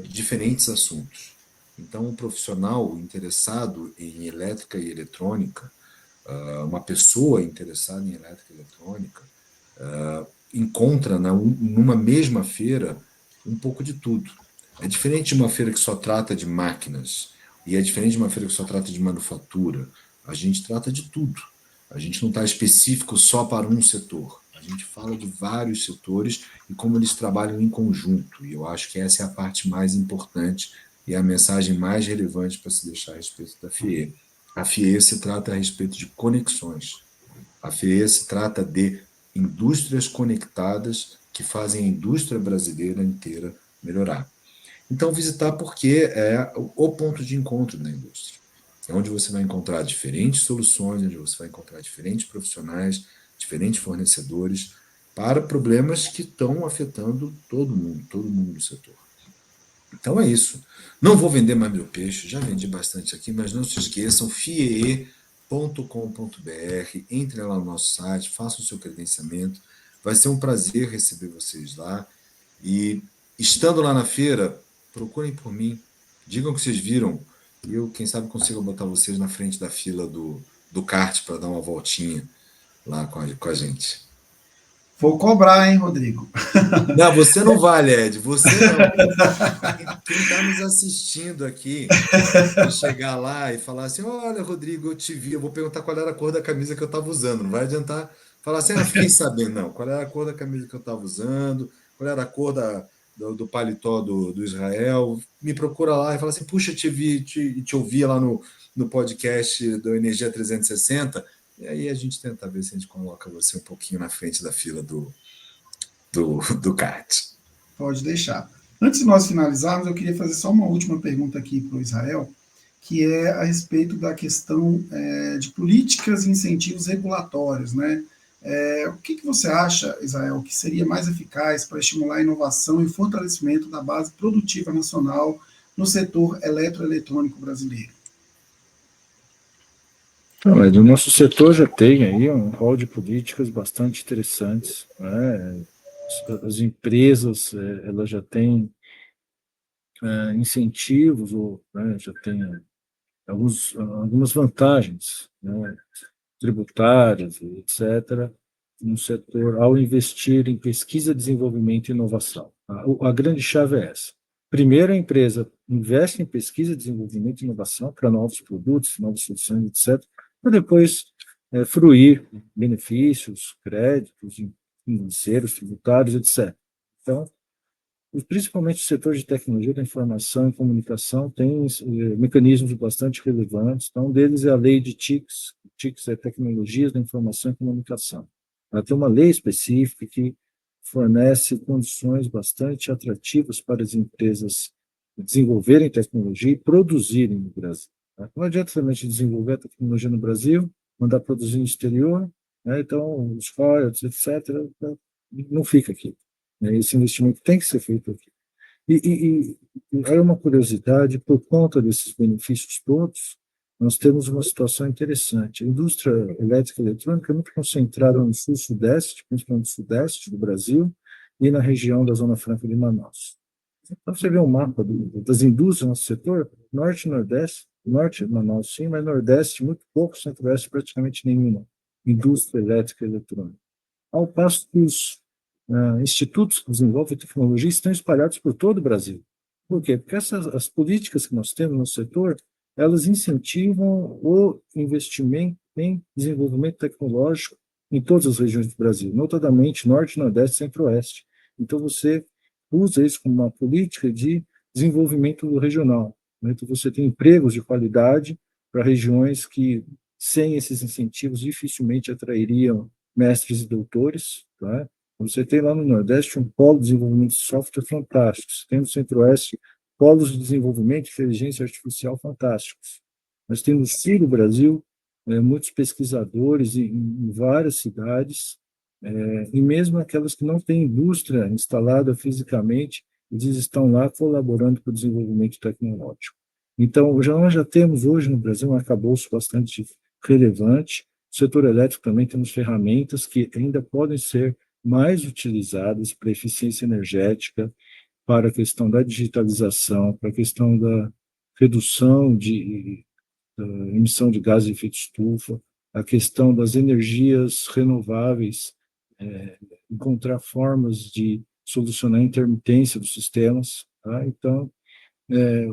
diferentes assuntos. Então, um profissional interessado em elétrica e eletrônica, uma pessoa interessada em elétrica e eletrônica, encontra numa mesma feira um pouco de tudo. É diferente de uma feira que só trata de máquinas, e é diferente de uma feira que só trata de manufatura. A gente trata de tudo. A gente não está específico só para um setor. A gente fala de vários setores e como eles trabalham em conjunto. E eu acho que essa é a parte mais importante e a mensagem mais relevante para se deixar a respeito da FIE. A FIE se trata a respeito de conexões. A FIE se trata de indústrias conectadas que fazem a indústria brasileira inteira melhorar. Então, visitar porque é o ponto de encontro da indústria. É onde você vai encontrar diferentes soluções, onde você vai encontrar diferentes profissionais, diferentes fornecedores para problemas que estão afetando todo mundo do setor. Então é isso. Não vou vender mais meu peixe, já vendi bastante aqui, mas não se esqueçam, fiee.com.br, entrem lá no nosso site, façam o seu credenciamento. Vai ser um prazer receber vocês lá. E estando lá na feira, procurem por mim, digam que vocês viram, e eu, quem sabe, consigo botar vocês na frente da fila do kart para dar uma voltinha lá com a gente. Vou cobrar, hein, Rodrigo? Não, você não vale, Ed, você não. Quem está nos assistindo aqui, vai chegar lá e falar assim: olha, Rodrigo, eu te vi. Eu vou perguntar qual era a cor da camisa que eu estava usando. Não vai adiantar falar assim: ah, fiquei sabendo. Não, qual era a cor da camisa que eu estava usando, qual era a cor do paletó do Israel. Me procura lá e fala assim: puxa, te vi, te ouvi lá no podcast do Energia 360. E aí a gente tenta ver se a gente coloca você um pouquinho na frente da fila do kart. Pode deixar. Antes de nós finalizarmos, eu queria fazer só uma última pergunta aqui para o Israel, que é a respeito da questão de políticas e incentivos regulatórios, né? O que você acha, Israel, que seria mais eficaz para estimular a inovação e o fortalecimento da base produtiva nacional no setor eletroeletrônico brasileiro? Não, mas o nosso setor já tem aí um rol de políticas bastante interessantes, né? As empresas, elas já têm incentivos, ou, né, já têm algumas vantagens, né, tributárias, etc., no setor ao investir em pesquisa, desenvolvimento e inovação. A grande chave é essa. Primeiro, a empresa investe em pesquisa, desenvolvimento e inovação para novos produtos, novas soluções, etc., para depois fruir benefícios, créditos financeiros, tributários, etc. Então, principalmente o setor de tecnologia da informação e comunicação tem mecanismos bastante relevantes. Então, um deles é a lei de TICs. TICs é Tecnologias da Informação e Comunicação. Ela tem uma lei específica que fornece condições bastante atrativas para as empresas desenvolverem tecnologia e produzirem no Brasil. Não adianta somente desenvolver a tecnologia no Brasil, mandar produzir no exterior, né? Então os royalties, etc., não fica aqui. Esse investimento tem que ser feito aqui. E aí uma curiosidade, por conta desses benefícios todos, nós temos uma situação interessante. A indústria elétrica e eletrônica é muito concentrada no sul-sudeste, principalmente no sudeste do Brasil, e na região da Zona Franca de Manaus. Então, você vê um mapa das indústrias no setor, norte e nordeste, norte, Manaus sim, mas nordeste muito pouco, centro-oeste praticamente nenhuma, indústria elétrica e eletrônica. Ao passo que os institutos que desenvolvem tecnologia estão espalhados por todo o Brasil. Por quê? Porque as políticas que nós temos no setor, elas incentivam o investimento em desenvolvimento tecnológico em todas as regiões do Brasil, notadamente Norte, Nordeste e Centro-Oeste. Então, você usa isso como uma política de desenvolvimento regional, né? Então, você tem empregos de qualidade para regiões que, sem esses incentivos, dificilmente atrairiam mestres e doutores, tá? Você tem lá no Nordeste um polo de desenvolvimento de software fantástico, você tem no Centro-Oeste polos de desenvolvimento de inteligência artificial fantásticos. Nós temos no sul do Brasil muitos pesquisadores em várias cidades, e mesmo aquelas que não têm indústria instalada fisicamente, eles estão lá colaborando para o desenvolvimento tecnológico. Então, nós já temos hoje no Brasil um arcabouço bastante relevante. No setor elétrico também temos ferramentas que ainda podem ser mais utilizadas para eficiência energética, para a questão da digitalização, para a questão da redução da emissão de gases de efeito estufa, a questão das energias renováveis, encontrar formas de solucionar a intermitência dos sistemas. Tá? Então,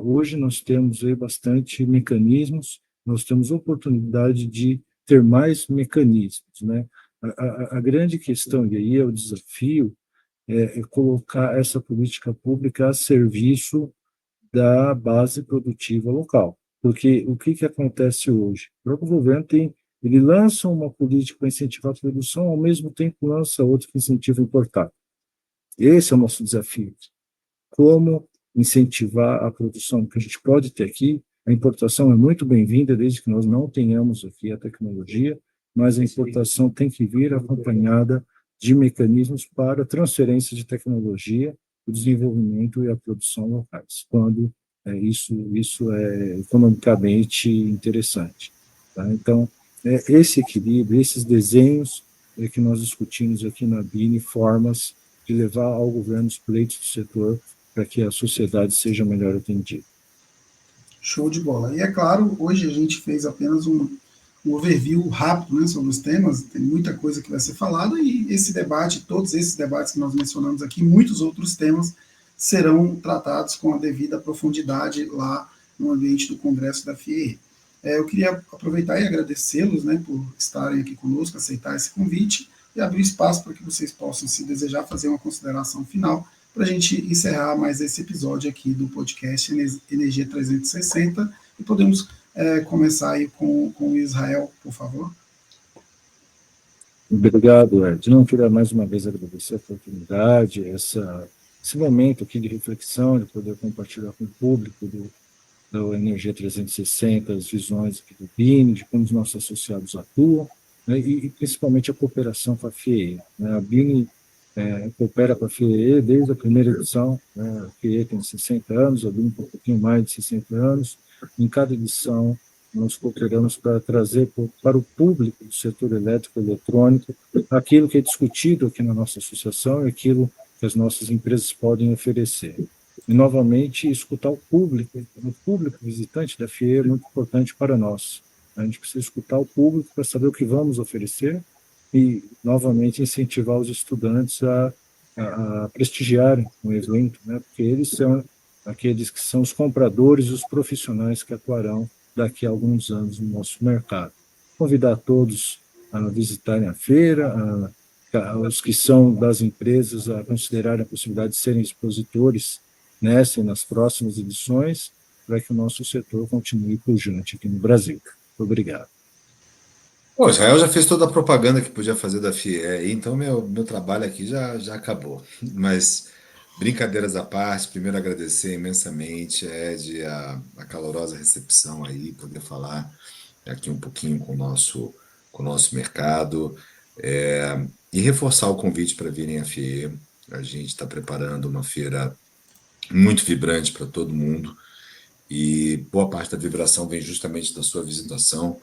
hoje nós temos aí bastante mecanismos, nós temos oportunidade de ter mais mecanismos, né? A grande questão, e aí é o desafio, é colocar essa política pública a serviço da base produtiva local. Porque o que acontece hoje? O próprio governo ele lança uma política para incentivar a produção, ao mesmo tempo lança outra que incentiva importar. Esse é o nosso desafio. Como incentivar a produção que a gente pode ter aqui. A importação é muito bem-vinda, desde que nós não tenhamos aqui a tecnologia, mas a importação tem que vir acompanhada de mecanismos para transferência de tecnologia, o desenvolvimento e a produção locais, quando isso é economicamente interessante. Tá? Então, esse equilíbrio, esses desenhos que nós discutimos aqui na BINE, formas de levar ao governo os pleitos do setor para que a sociedade seja melhor atendida. Show de bola. E é claro, hoje a gente fez apenas um overview rápido, né, sobre os temas, tem muita coisa que vai ser falada, e esse debate, todos esses debates que nós mencionamos aqui, muitos outros temas serão tratados com a devida profundidade lá no ambiente do Congresso da FIEE. Eu queria aproveitar e agradecê-los, né, por estarem aqui conosco, aceitar esse convite e abrir espaço para que vocês possam, se desejar, fazer uma consideração final para a gente encerrar mais esse episódio aqui do podcast Energia 360 e podemos começar aí com o Israel, por favor. Obrigado, Ed. Não queria mais uma vez agradecer a oportunidade, esse momento aqui de reflexão, de poder compartilhar com o público do Energia 360, as visões aqui do BINE, de como os nossos associados atuam, né, e principalmente a cooperação com a FIEE. Né? A BINE coopera com a FIEE desde a primeira edição, né? A FIEE tem 60 anos, a BINE tem um pouquinho mais de 60 anos. Em cada edição, nós cooperamos para trazer para o público do setor elétrico e eletrônico aquilo que é discutido aqui na nossa associação e aquilo que as nossas empresas podem oferecer. E, novamente, escutar o público visitante da FIEE é muito importante para nós. A gente precisa escutar o público para saber o que vamos oferecer e, novamente, incentivar os estudantes a prestigiarem o evento, né? Porque eles são aqueles que são os compradores e os profissionais que atuarão daqui a alguns anos no nosso mercado. Convidar todos a visitarem a feira, os que são das empresas a considerarem a possibilidade de serem expositores nessa e nas próximas edições, para que o nosso setor continue pujante aqui no Brasil. Muito obrigado. O Israel já fez toda a propaganda que podia fazer da FIE, então meu trabalho aqui já acabou. Mas, brincadeiras à parte, primeiro agradecer imensamente, Ed, a calorosa recepção aí, poder falar aqui um pouquinho com o nosso mercado, e reforçar o convite para virem à FIE. A gente está preparando uma feira muito vibrante para todo mundo, e boa parte da vibração vem justamente da sua visitação.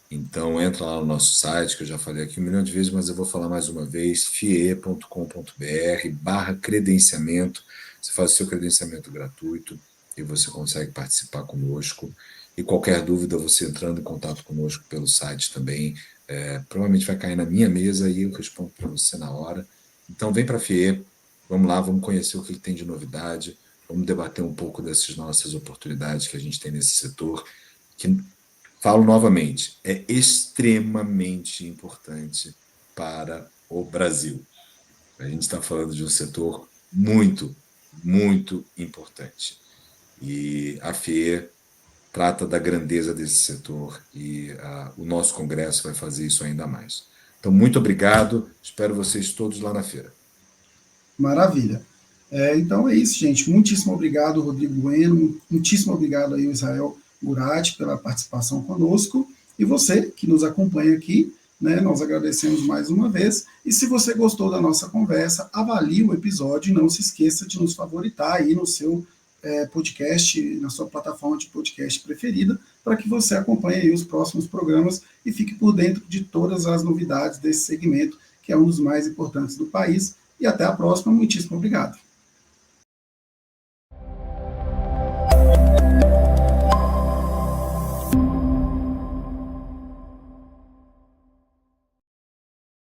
Então, entra lá no nosso site, que eu já falei aqui 1 milhão de vezes, mas eu vou falar mais uma vez, fie.com.br/credenciamento. Você faz o seu credenciamento gratuito e você consegue participar conosco. E qualquer dúvida, você entrando em contato conosco pelo site também, provavelmente vai cair na minha mesa e eu respondo para você na hora. Então, vem para a FIE, vamos lá, vamos conhecer o que tem de novidade, vamos debater um pouco dessas nossas oportunidades que a gente tem nesse setor, que... Falo novamente, é extremamente importante para o Brasil. A gente está falando de um setor muito, muito importante. E a FIE trata da grandeza desse setor e o nosso congresso vai fazer isso ainda mais. Então, muito obrigado. Espero vocês todos lá na feira. Maravilha. Então é isso, gente. Muitíssimo obrigado, Rodrigo Bueno. Muitíssimo obrigado aí, Israel Gurati, pela participação conosco, e você que nos acompanha aqui, né, nós agradecemos mais uma vez, e se você gostou da nossa conversa, avalie o episódio e não se esqueça de nos favoritar aí no seu podcast, na sua plataforma de podcast preferida, para que você acompanhe aí os próximos programas e fique por dentro de todas as novidades desse segmento, que é um dos mais importantes do país, e até a próxima, muitíssimo obrigado.